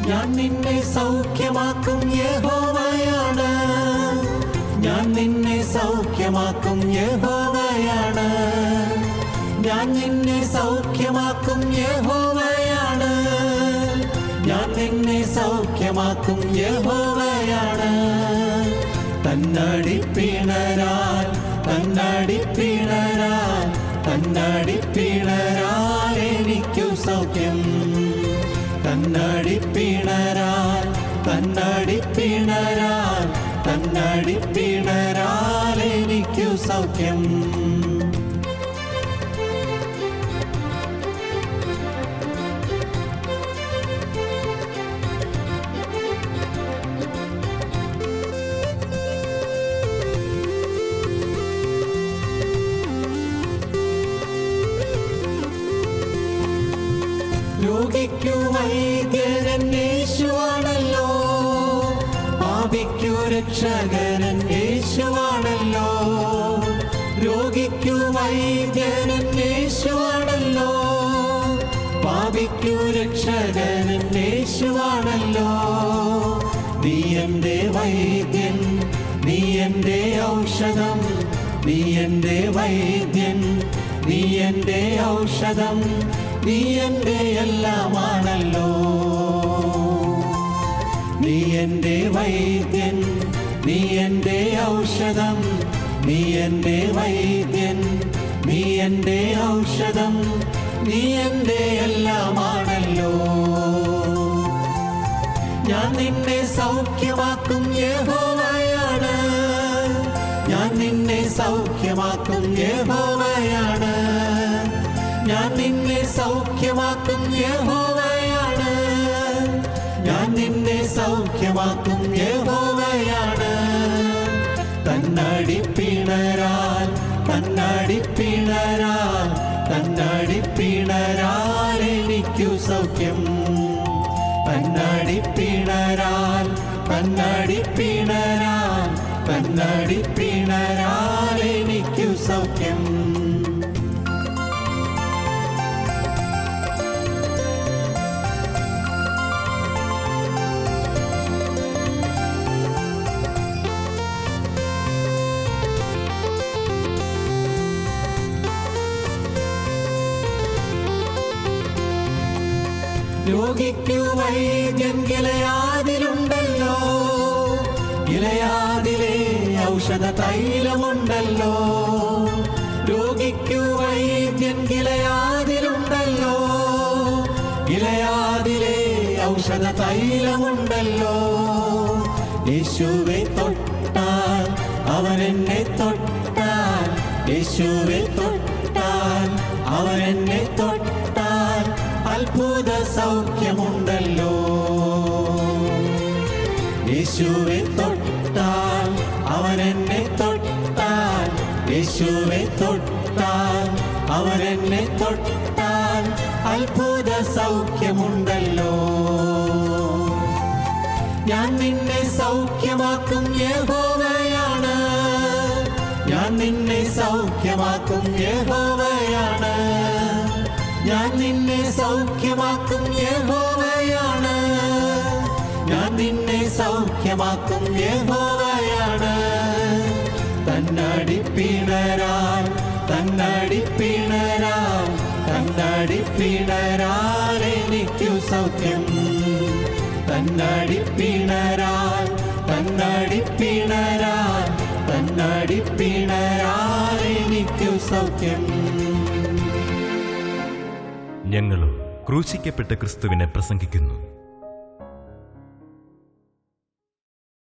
ഞാൻ നിന്നെ സൗഖ്യമാക്കും യഹോവയാണ്. ഞാൻ നിന്നെ സൗഖ്യമാക്കും യഹോവയാണ്. ഞാൻ നിന്നെ സൗഖ്യമാക്കും യഹോവയാണ്. ഞാൻ നിന്നെ സൗഖ്യമാക്കും യഹോവയാണ്. തന്നടിപ്പിണരാൽ തന്നടിപ്പിണരാൽ തന്നടിപ്പിണരാൽ എനിക്കു സൗഖ്യം. തന്നടിപ്പിണരാൽ തന്നടിപ്പിണരാൽ തന്നടിപ്പിണരാൽ എനിക്കു സൗഖ്യം. രോഗിക്കു വൈദ്യരൻ യേശുവാണല്ലോ, പാപിക്കു രക്ഷകരൻ യേശുവാണല്ലോ. രോഗിക്കു വൈദ്യരൻ യേശുവാണല്ലോ, പാപിക്കു രക്ഷകരൻ യേശുവാണല്ലോ. നീ എൻ്റെ വൈദ്യൻ, നീ എൻ്റെ ഔഷധം. നീ എൻ്റെ വൈദ്യൻ, നീ എൻ്റെ ഔഷധം. നീ എൻ്റെ എല്ലാമാണല്ലോ. നീ എൻ്റെ വൈദ്യൻ, നീ എൻ്റെ ഔഷധം. നീ എൻ്റെ വൈദ്യൻ, നീ എൻ്റെ ഔഷധം. നീ എൻ്റെ എല്ലാമാണല്ലോ. ഞാൻ നിന്നെ സൗഖ്യമാക്കും യഹോവയാണ്. ഞാൻ നിന്നെ സൗഖ്യമാക്കും യഹോവയാണ്. ഞാൻ നിന്നെ സൗഖ്യമാക്കും യഹോവയാണ്. ഞാൻ നിന്നെ സൗഖ്യമാക്കും യഹോവയാണ്. തന്നടിപ്പിണരാൽ തന്നടിപ്പിണരാൽ തന്നടിപ്പിണരാൽ എനിക്കു സൗഖ്യം. തന്നടിപ്പിണരാൽ തന്നടിപ്പിണരാൽ തന്നടിപ്പിണരാൽ എനിക്കു സൗഖ്യം. രോഗിക്കു വൈദ്യൻ ഗിലെയാദിലുണ്ടല്ലോ, ഗിലെയാദിലെ ഔഷധ തൈലമുണ്ടല്ലോ. രോഗിക്കു വൈദ്യൻ ഗിലെയാദിലുണ്ടല്ലോ, ഗിലെയാദിലെ ഔഷധ തൈലമുണ്ടല്ലോ. യേശുവെ തൊട്ടാൽ അവൻ എന്നെ തൊട്ടാൽ, യേശുവെ തൊട്ടാൽ അവൻ എന്നെ തൊട്ടാൽ അത്ഭുത സൗഖ്യമുണ്ടല്ലോ. യേശുവെ തൊട്ടാൽ അവൻ എന്നെ തൊട്ടാൽ, യേശുവെ തൊട്ടാൽ അവൻ എന്നെ തൊട്ടാൽ അത്ഭുത സൗഖ്യമുണ്ടല്ലോ. ഞാൻ നിന്നെ സൗഖ്യമാക്കും യഹോവയാണ്. ഞാൻ നിന്നെ സൗഖ്യമാക്കും യഹോവയാണ്. ഞാൻ നിന്നെ സൗഖ്യമാക്കും യഹോവയാണ്. ഞാൻ നിന്നെ സൗഖ്യമാക്കും യഹോവയാണ്. തന്നടിപ്പിണരാൽ തന്നടിപ്പിണരാൽ തന്നടിപ്പിണരാൽ എനിക്കു സൗഖ്യം. തന്നടിപ്പിണരാൽ തന്നടിപ്പിണരാൽ തന്നടിപ്പിണരാൽ എനിക്കു സൗഖ്യം. ഞങ്ങളും ക്രൂശിക്കപ്പെട്ട ക്രിസ്തുവിനെ പ്രസംഗിക്കുന്നു.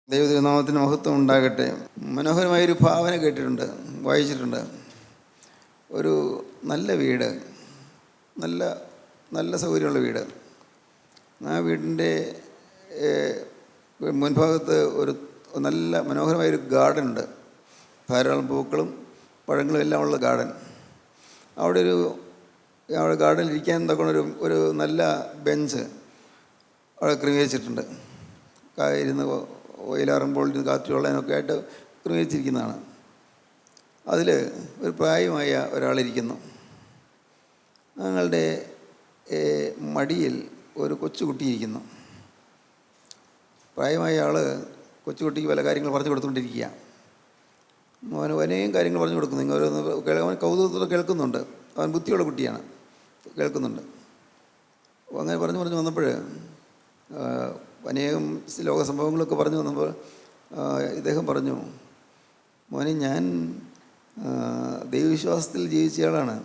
ദൈവനാമത്തിന് മഹത്വം ഉണ്ടാകട്ടെ. മനോഹരമായൊരു ഭാവന കേട്ടിട്ടുണ്ട്, വായിച്ചിട്ടുണ്ട്. ഒരു നല്ല വീട്, നല്ല നല്ല സൗകര്യമുള്ള വീട്. ആ വീടിൻ്റെ മുൻഭാഗത്ത് ഒരു നല്ല മനോഹരമായൊരു ഗാർഡൻ ഉണ്ട്. ധാരാളം പൂക്കളും പഴങ്ങളും എല്ലാം ഉള്ള ഗാർഡൻ. അവിടെ ഗാർഡനിൽ ഇരിക്കാൻ എന്തൊക്കെ ഒരു നല്ല ബെഞ്ച് അവിടെ ക്രമീകരിച്ചിട്ടുണ്ട്. ഇരുന്ന് വെയിലാറുമ്പോൾ കാറ്റ് കൊള്ളാനൊക്കെ ആയിട്ട് ക്രമീകരിച്ചിരിക്കുന്നതാണ്. അതിൽ ഒരു പ്രായമായ ഒരാളിരിക്കുന്നു. ഞങ്ങളുടെ മടിയിൽ ഒരു കൊച്ചുകുട്ടിയിരിക്കുന്നു. പ്രായമായ ആൾ കൊച്ചുകുട്ടിക്ക് പല കാര്യങ്ങൾ പറഞ്ഞു കൊടുത്തുകൊണ്ടിരിക്കുക. അവന് അനേകം കാര്യങ്ങൾ പറഞ്ഞു കൊടുക്കുന്നു. അവൻ കൗതുകത്തോടെ കേൾക്കുന്നുണ്ട്. അവൻ ബുദ്ധിയുള്ള കുട്ടിയാണ്, കേൾക്കുന്നുണ്ട്. അങ്ങനെ പറഞ്ഞു വന്നപ്പോൾ അനേകം ലോക സംഭവങ്ങളൊക്കെ പറഞ്ഞു വന്നപ്പോൾ ഇദ്ദേഹം പറഞ്ഞു, മോനെ, ഞാൻ ദൈവവിശ്വാസത്തിൽ ജീവിച്ചയാളാണ്.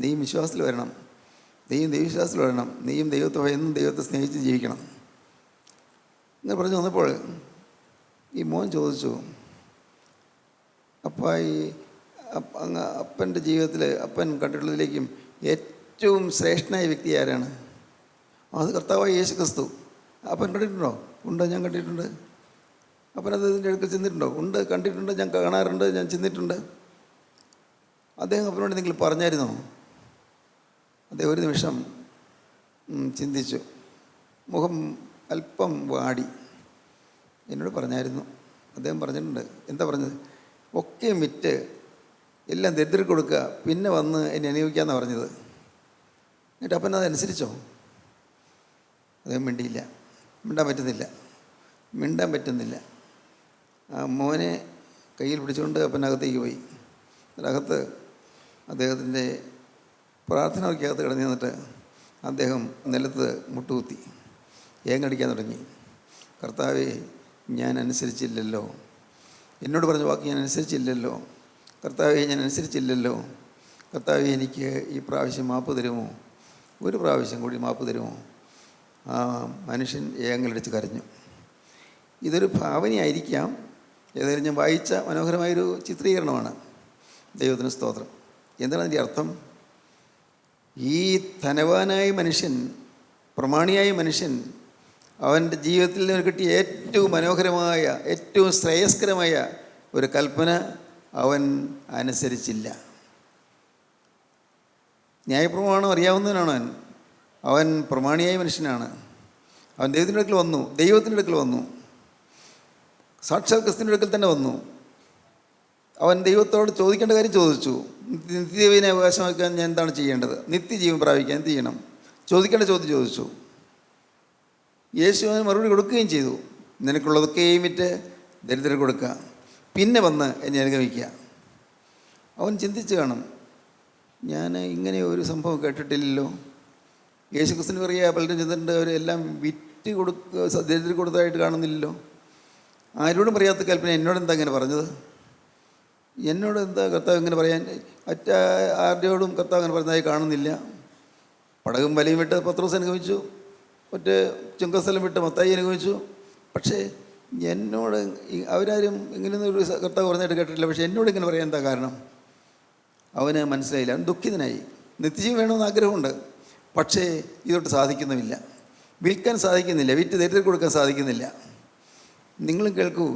നീയും വിശ്വാസത്തിൽ വരണം, ദൈവവിശ്വാസത്തിൽ വരണം, നീയും ദൈവത്തെ എന്നും ദൈവത്തെ സ്നേഹിച്ച് ജീവിക്കണം. ഇങ്ങനെ പറഞ്ഞു വന്നപ്പോൾ ഈ മോൻ ചോദിച്ചു, അപ്പൻ്റെ ജീവിതത്തിൽ അപ്പൻ കണ്ടിട്ടുള്ളതിലേക്കും ഏറ്റവും ശ്രേഷ്ഠനായ വ്യക്തി ആരാണ്? അത് കർത്താവായ യേശു ക്രിസ്തു. അപ്പൻ കണ്ടിട്ടുണ്ടോ? ഉണ്ട്, ഞാൻ കണ്ടിട്ടുണ്ട്. അപ്പൻ അതിൻ്റെ അടുക്കൽ ചെന്നിട്ടുണ്ടോ? ഉണ്ട്, കണ്ടിട്ടുണ്ട്, ഞാൻ കാണാറുണ്ട്, ഞാൻ ചെന്നിട്ടുണ്ട്. അദ്ദേഹം അപ്പനോട് നിങ്ങൾ പറഞ്ഞായിരുന്നോ? അദ്ദേഹം ഒരു നിമിഷം ചിന്തിച്ചു, മുഖം അല്പം വാടി. എന്നോട് പറഞ്ഞായിരുന്നു. അദ്ദേഹം പറഞ്ഞിട്ടുണ്ട്. എന്താ പറഞ്ഞത്? ഒക്കെ വിറ്റ് എല്ലാം ദരിദ്രർക്ക് കൊടുക്കുക, പിന്നെ വന്ന് എന്നെ അനുഭവിക്കാമെന്നാണ് പറഞ്ഞത്. എന്നിട്ട് അപ്പൻ അതനുസരിച്ചോ? അദ്ദേഹം മിണ്ടാൻ പറ്റുന്നില്ല. ആ മോനെ കയ്യിൽ പിടിച്ചുകൊണ്ട് അപ്പനകത്തേക്ക് പോയി. അതിനകത്ത് അദ്ദേഹത്തിൻ്റെ പ്രാർത്ഥനയ്ക്കകത്ത് കിടന്നു നിന്നിട്ട് അദ്ദേഹം നിലത്ത് മുട്ടുകുത്തി ഏങ്ങടിക്കാൻ തുടങ്ങി. കർത്താവേ, ഞാൻ അനുസരിച്ചില്ലല്ലോ, എന്നോട് പറഞ്ഞ വാക്ക് ഞാൻ അനുസരിച്ചില്ലല്ലോ. കർത്താവേ, ഞാൻ അനുസരിച്ചില്ലല്ലോ. കർത്താവേ, എനിക്ക് ഈ പ്രാവശ്യം മാപ്പ് തരുമോ? ഒരു പ്രാവശ്യം കൂടി മാപ്പ് തരുമോ? ആ മനുഷ്യൻ ഏങ്ങലടിച്ച് കരഞ്ഞു. ഇതൊരു ഭാവനയായിരിക്കാം, ഏതായാലും ഞാൻ വായിച്ച മനോഹരമായൊരു ചിത്രീകരണമാണ്. ദൈവത്തിന് സ്തോത്രം. എന്താണ് അതിൻ്റെ അർത്ഥം? ഈ ധനവാനായ മനുഷ്യൻ, പ്രമാണിയായ മനുഷ്യൻ, അവൻ്റെ ജീവിതത്തിൽ നിന്ന് കിട്ടിയ ഏറ്റവും മനോഹരമായ, ഏറ്റവും ശ്രേയസ്കരമായ ഒരു കൽപ്പന അവൻ അനുസരിച്ചില്ല. ന്യായപ്രമാണം അറിയാവുന്നവനാണ് അവൻ പ്രമാണിയായ മനുഷ്യനാണ്. അവൻ ദൈവത്തിൻ്റെ അടുക്കൽ വന്നു, സാക്ഷാൽ ക്രിസ്തുവിൻ്റെ അടുക്കൽ തന്നെ വന്നു. അവൻ ദൈവത്തോട് ചോദിക്കേണ്ട കാര്യം ചോദിച്ചു. നിത്യജീവനെ അവകാശമാക്കാൻ ഞാൻ എന്താണ് ചെയ്യേണ്ടത്? നിത്യജീവൻ പ്രാപിക്കാൻ എന്ത് ചെയ്യണം? ചോദിക്കേണ്ട ചോദ്യം ചോദിച്ചു. യേശു അവന് മറുപടി കൊടുക്കുകയും ചെയ്തു. നിനക്കുള്ളതൊക്കെയും വിറ്റ് ദരിദ്രർ കൊടുക്കുക, പിന്നെ വന്ന് എന്നെ അനുഗമിക്കുക. അവൻ ചിന്തിച്ച് കാണും, ഞാൻ ഇങ്ങനെ ഒരു സംഭവം കേട്ടിട്ടില്ലല്ലോ. യേശു ക്രിസ്തുവിന് പറയുക, പലരും ചെന്നിട്ടുണ്ട്, അവരെല്ലാം വിറ്റ് ദരിദ്രർ കൊടുത്തതായിട്ട് കാണുന്നില്ലല്ലോ. ആരോടും പറയാത്ത കൽപ്പന എന്നോടെന്താ ഇങ്ങനെ പറഞ്ഞത്? എന്നോട് എന്താ കർത്താവ് ഇങ്ങനെ പറയാൻ? ആരുടെയോടും കർത്താവ് അങ്ങനെ പറഞ്ഞതായി കാണുന്നില്ല. പടകും വലയും വിട്ട് പത്രോസ് അനുഗമിച്ചു, മറ്റേ ചുങ്കസ്ഥലം വിട്ട് മത്തായി അനുഗമിച്ചു. പക്ഷേ എന്നോട് അവരാരും ഇങ്ങനെയൊന്നും ഒരു കർത്താവ് പറഞ്ഞായിട്ട് കേട്ടിട്ടില്ല. പക്ഷേ എന്നോട് ഇങ്ങനെ പറയാൻ എന്താ കാരണം? അവന് മനസ്സിലായില്ല. അവൻ ദുഃഖിതനായി. നിത്യജീവൻ വേണമെന്ന് ആഗ്രഹമുണ്ട്, പക്ഷേ ഇതൊട്ട് സാധിക്കുന്നുമില്ല. വിൽക്കാൻ സാധിക്കുന്നില്ല, വിറ്റ് ദരിദ്രർക്ക് കൊടുക്കാൻ സാധിക്കുന്നില്ല. നിങ്ങളും കേൾക്കൂ.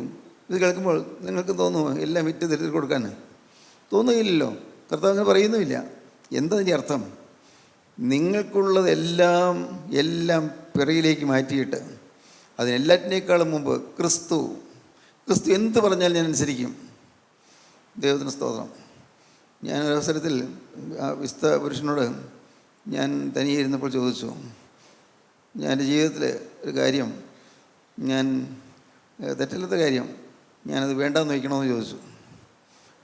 ഇത് കേൾക്കുമ്പോൾ നിങ്ങൾക്ക് തോന്നുമോ എല്ലാം വിറ്റ് ദരിദ്രർക്ക് കൊടുക്കാൻ? തോന്നുകയില്ലല്ലോ. കർത്താവ് അങ്ങനെ പറയുന്നുമില്ല. എന്താ ഇതിൻ്റെ അർത്ഥം? നിങ്ങൾക്കുള്ളതെല്ലാം പിറകിലേക്ക് മാറ്റിയിട്ട് അതിനെല്ലാറ്റിനേക്കാളും മുമ്പ് ക്രിസ്തു എന്ത് പറഞ്ഞാൽ ഞാൻ അനുസരിക്കും. ദൈവത്തിന് സ്തോത്രം. ഞാൻ ഒരവസരത്തിൽ വിശുദ്ധ പുരുഷനോട് ഞാൻ തനിയെ ഇരുന്നപ്പോൾ ചോദിച്ചു, ഞാൻ എൻ്റെ ജീവിതത്തിൽ ഒരു കാര്യം, ഞാൻ തെറ്റില്ലാത്ത കാര്യം, ഞാനത് വേണ്ടാന്ന് വയ്ക്കണമെന്ന് ചോദിച്ചു.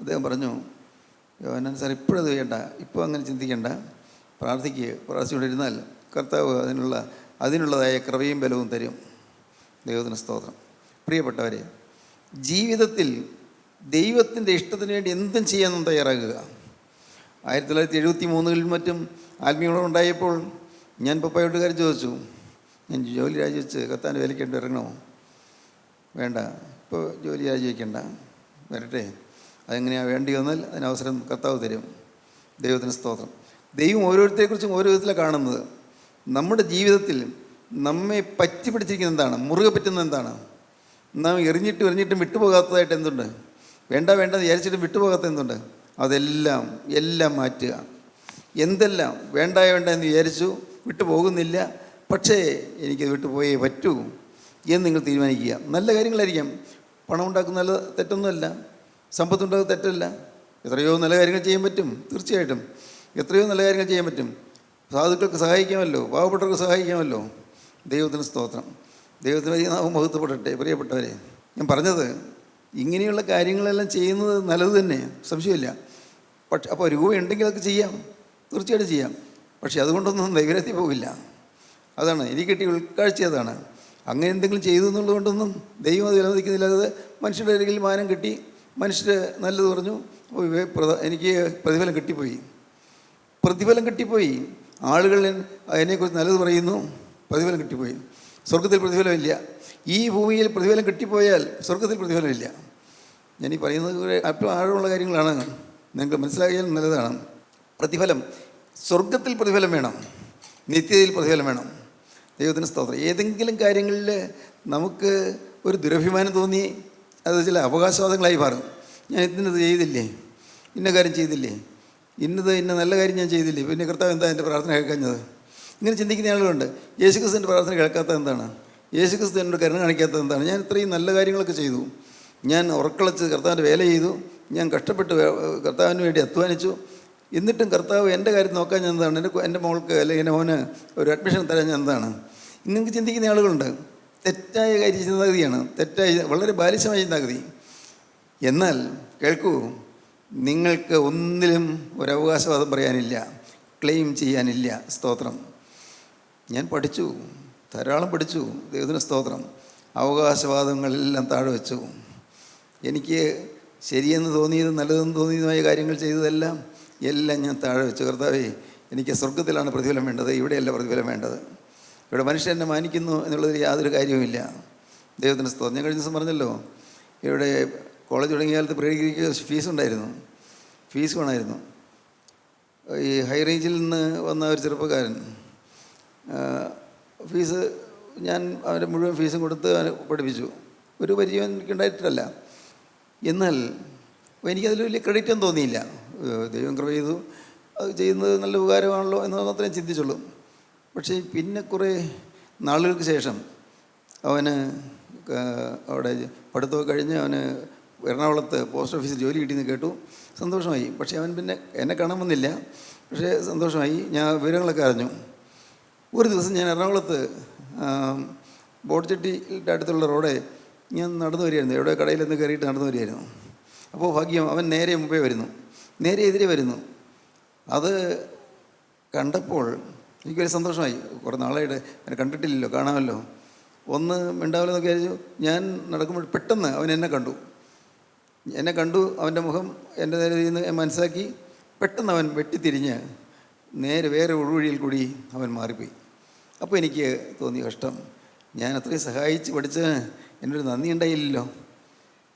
അദ്ദേഹം പറഞ്ഞു, യോഹന്നാൻ സാർ, ഇപ്പോഴത് വേണ്ട, ഇപ്പോൾ അങ്ങനെ ചിന്തിക്കേണ്ട, പ്രാർത്ഥിച്ചുകൊണ്ടിരുന്നാൽ കർത്താവ് അതിനുള്ളതായ കൃപയും ബലവും തരും. ദൈവത്തിന് സ്തോത്രം. പ്രിയപ്പെട്ടവരെ, ജീവിതത്തിൽ ദൈവത്തിൻ്റെ ഇഷ്ടത്തിന് വേണ്ടി എന്തും ചെയ്യാനും തയ്യാറാകുക. 1973 മറ്റും ആത്മീയങ്ങളോട് ഉണ്ടായപ്പോൾ ഞാൻ പപ്പായോട്ട് കാര്യം ചോദിച്ചു, ഞാൻ ജോലി രാജിവെച്ച് കർത്താവിൻ്റെ വേലയ്ക്കായിട്ട് ഇറങ്ങണമോ? വേണ്ട, ഇപ്പോൾ ജോലി രാജിവെക്കണ്ട, വരട്ടെ. അതെങ്ങനെയാണ് വേണ്ടി വന്നാൽ അതിനവസരം കർത്താവ് തരും. ദൈവത്തിന് സ്തോത്രം. ദൈവം ഓരോരുത്തരെക്കുറിച്ചും ഓരോ വിധത്തിലാണ് കാണുന്നത്. നമ്മുടെ ജീവിതത്തിൽ നമ്മെ പറ്റി പിടിച്ചിരിക്കുന്ന എന്താണ്? മുറുകെ പറ്റുന്നത് എന്താണ്? നാം എറിഞ്ഞിട്ടും വിട്ടുപോകാത്തതായിട്ട് എന്തുണ്ട്? വേണ്ടെന്ന് വിചാരിച്ചിട്ടും വിട്ടുപോകാത്ത എന്തുണ്ട്? അതെല്ലാം മാറ്റുക. എന്തെല്ലാം വേണ്ട എന്ന് വിചാരിച്ചു, വിട്ടുപോകുന്നില്ല, പക്ഷേ എനിക്കത് വിട്ടുപോയേ പറ്റൂ എന്ന് നിങ്ങൾ തീരുമാനിക്കുക. നല്ല കാര്യങ്ങളായിരിക്കാം. പണം ഉണ്ടാക്കുന്ന നല്ല തെറ്റൊന്നുമല്ല, സമ്പത്തുണ്ടാക്കുന്ന തെറ്റല്ല. എത്രയോ നല്ല കാര്യങ്ങൾ ചെയ്യാൻ പറ്റും, തീർച്ചയായിട്ടും എത്രയോ നല്ല കാര്യങ്ങൾ ചെയ്യാൻ പറ്റും. സാധുക്കൾക്ക് സഹായിക്കാമല്ലോ, പാവപ്പെട്ടവർക്ക് സഹായിക്കാമല്ലോ. ദൈവത്തിന് സ്തോത്രം. ദൈവത്തിന് വലിയ നാമം മഹത്വപ്പെടട്ടെ. പ്രിയപ്പെട്ടവരെ, ഞാൻ പറഞ്ഞത് ഇങ്ങനെയുള്ള കാര്യങ്ങളെല്ലാം ചെയ്യുന്നത് നല്ലത് തന്നെ, സംശയമില്ല. പക്ഷെ അപ്പോൾ രൂപ ഉണ്ടെങ്കിൽ അതൊക്കെ ചെയ്യാം, തീർച്ചയായിട്ടും ചെയ്യാം. പക്ഷേ അതുകൊണ്ടൊന്നും ദൈവത്തിൽ പോകില്ല. അതാണ് എനിക്ക് കിട്ടിയ ഉൾക്കാഴ്ച. അതാണ് അങ്ങനെ എന്തെങ്കിലും ചെയ്തു എന്നുള്ളത് കൊണ്ടൊന്നും ദൈവം അത് വിലമതിക്കുന്നില്ല. അത് മനുഷ്യരുടെ അരികിൽ മാനം കിട്ടി, മനുഷ്യർ നല്ലത് പറഞ്ഞു, അപ്പോൾ എനിക്ക് പ്രതിഫലം കിട്ടിപ്പോയി. ആളുകൾ അതിനെക്കുറിച്ച് നല്ലത് പറയുന്നു, പ്രതിഫലം കിട്ടിപ്പോയി. സ്വർഗത്തിൽ പ്രതിഫലമില്ല. ഈ ഭൂമിയിൽ പ്രതിഫലം കിട്ടിപ്പോയാൽ സ്വർഗത്തിൽ പ്രതിഫലമില്ല. ഞാനീ പറയുന്നത് അല്പം ആഴമുള്ള കാര്യങ്ങളാണ്, നിങ്ങൾക്ക് മനസ്സിലാക്കിയാൽ നല്ലതാണ്. പ്രതിഫലം, സ്വർഗത്തിൽ പ്രതിഫലം വേണം, നിത്യതയിൽ പ്രതിഫലം വേണം. ദൈവത്തിന് സ്തോത്രം. ഏതെങ്കിലും കാര്യങ്ങളിൽ നമുക്ക് ഒരു ദുരഭിമാനം തോന്നി അത് ചില അവകാശവാദങ്ങളായി മാറും. ഞാൻ ഇന്നത് ചെയ്തില്ലേ, ഇന്ന കാര്യം ചെയ്തില്ലേ, ഇന്ന നല്ല കാര്യം ഞാൻ ചെയ്തില്ലേ, പിന്നെ കർത്താവ് എന്താ എൻ്റെ പ്രാർത്ഥന കേൾക്കാഞ്ഞത്? ഇങ്ങനെ ചിന്തിക്കുന്ന ആളുകളുണ്ട്. യേശുക്രിസ്തുവിൻ്റെ പ്രാർത്ഥന കേൾക്കാത്തത് എന്താണ്? യേശുക്രിസ്തു എന്നോട് കരുണ കാണിക്കാത്തത് എന്താണ്? ഞാൻ ഇത്രയും നല്ല കാര്യങ്ങളൊക്കെ ചെയ്തു, ഞാൻ ഉറക്കളച്ച് കർത്താവിൻ്റെ വേല ചെയ്തു, ഞാൻ കഷ്ടപ്പെട്ട് കർത്താവിന് വേണ്ടി അധ്വാനിച്ചു, എന്നിട്ടും കർത്താവ് എൻ്റെ കാര്യം നോക്കാൻ ഞാൻ എന്താണ്? എൻ്റെ മോൾക്ക് അല്ലെങ്കിൽ എൻ്റെ മോന് ഒരു അഡ്മിഷൻ തരാൻ ഞാൻ എന്താണ്? ഇങ്ങനെ ചിന്തിക്കുന്ന ആളുകളുണ്ട്. തെറ്റായ ചിന്താഗതിയാണ്, വളരെ ബാലിശമായ ചിന്താഗതി. എന്നാൽ കേൾക്കൂ, നിങ്ങൾക്ക് ഒന്നിലും ഒരവകാശവാദം പറയാനില്ല, ക്ലെയിം ചെയ്യാനില്ല. സ്തോത്രം. ഞാൻ പഠിച്ചു, ധാരാളം പഠിച്ചു. ദൈവത്തിന് സ്തോത്രം. അവകാശവാദങ്ങളെല്ലാം താഴെ വെച്ചു. എനിക്ക് ശരിയെന്ന് തോന്നിയതും നല്ലതെന്ന് തോന്നിയതുമായ കാര്യങ്ങൾ ചെയ്തതെല്ലാം ഞാൻ താഴെ വെച്ചു. കർത്താവേ, എനിക്ക് സ്വർഗത്തിലാണ് പ്രതിഫലം വേണ്ടത്, ഇവിടെയല്ല പ്രതിഫലം വേണ്ടത്. ഇവിടെ മനുഷ്യൻ എന്നെ മാനിക്കുന്നു എന്നുള്ളതിൽ യാതൊരു കാര്യവുമില്ല. ദൈവത്തിന് സ്തോത്രം. ഞാൻ കഴിഞ്ഞ ദിവസം പറഞ്ഞല്ലോ, ഇവിടെ കോളേജ് തുടങ്ങിയ കാലത്ത് പ്രീഡിഗ്രിക്ക് ഫീസ് വേണമായിരുന്നു. ഈ ഹൈ റേഞ്ചിൽ നിന്ന് വന്ന ഒരു ചെറുപ്പക്കാരൻ ഞാൻ അവൻ്റെ മുഴുവൻ ഫീസും കൊടുത്ത് അവനെ പഠിപ്പിച്ചു. ഒരു പരിചയം എനിക്കുണ്ടായിട്ടില്ല. എന്നാൽ എനിക്കതിൽ വലിയ ക്രെഡിറ്റ് ഒന്നും തോന്നിയില്ല. ദൈവം കൃപ ചെയ്തു, അത് ചെയ്യുന്നത് നല്ല ഉപകാരമാണല്ലോ എന്ന് മാത്രമേ ചിന്തിച്ചുള്ളൂ. പക്ഷേ പിന്നെ കുറേ നാളുകൾക്ക് ശേഷം അവന് അവിടെ പഠിത്തമൊക്കെ കഴിഞ്ഞ് അവന് എറണാകുളത്ത് പോസ്റ്റ് ഓഫീസിൽ ജോലി കിട്ടിയെന്ന് കേട്ടു. സന്തോഷമായി. പക്ഷേ അവൻ പിന്നെ എന്നെ കാണാൻ വന്നില്ല. പക്ഷേ സന്തോഷമായി. ഞാൻ വിവരങ്ങളൊക്കെ അറിഞ്ഞു. ഒരു ദിവസം ഞാൻ എറണാകുളത്ത് ബോട്ട്ചട്ടിയുടെ അടുത്തുള്ള റോഡെ ഞാൻ നടന്നു വരികയായിരുന്നു. എവിടെ കടയിൽ നിന്ന് കയറിയിട്ട് നടന്നു വരികയായിരുന്നു. അപ്പോൾ ഭാഗ്യം, അവൻ നേരെ എതിരെ വരുന്നു. അത് കണ്ടപ്പോൾ എനിക്കൊരു സന്തോഷമായി. കുറേ നാളായിട്ട് അവനെ കണ്ടിട്ടില്ലല്ലോ, കാണാമല്ലോ, ഒന്ന് മിണ്ടാവല്ലോ എന്നൊക്കെ വിചാരിച്ചു. ഞാൻ നടക്കുമ്പോൾ പെട്ടെന്ന് അവൻ എന്നെ കണ്ടു. അവൻ്റെ മുഖം എൻ്റെ നേരെ നിന്ന് മനസ്സിലാക്കി. പെട്ടെന്ന് അവൻ വെട്ടിത്തിരിഞ്ഞ് നേരെ വേറെ ഒഴുവഴിയിൽ കൂടി അവൻ മാറിപ്പോയി. അപ്പോൾ എനിക്ക് തോന്നി, കഷ്ടം, ഞാൻ അത്രയും സഹായിച്ച് പഠിച്ചതിന് എന്നൊരു നന്ദി ഉണ്ടായില്ലല്ലോ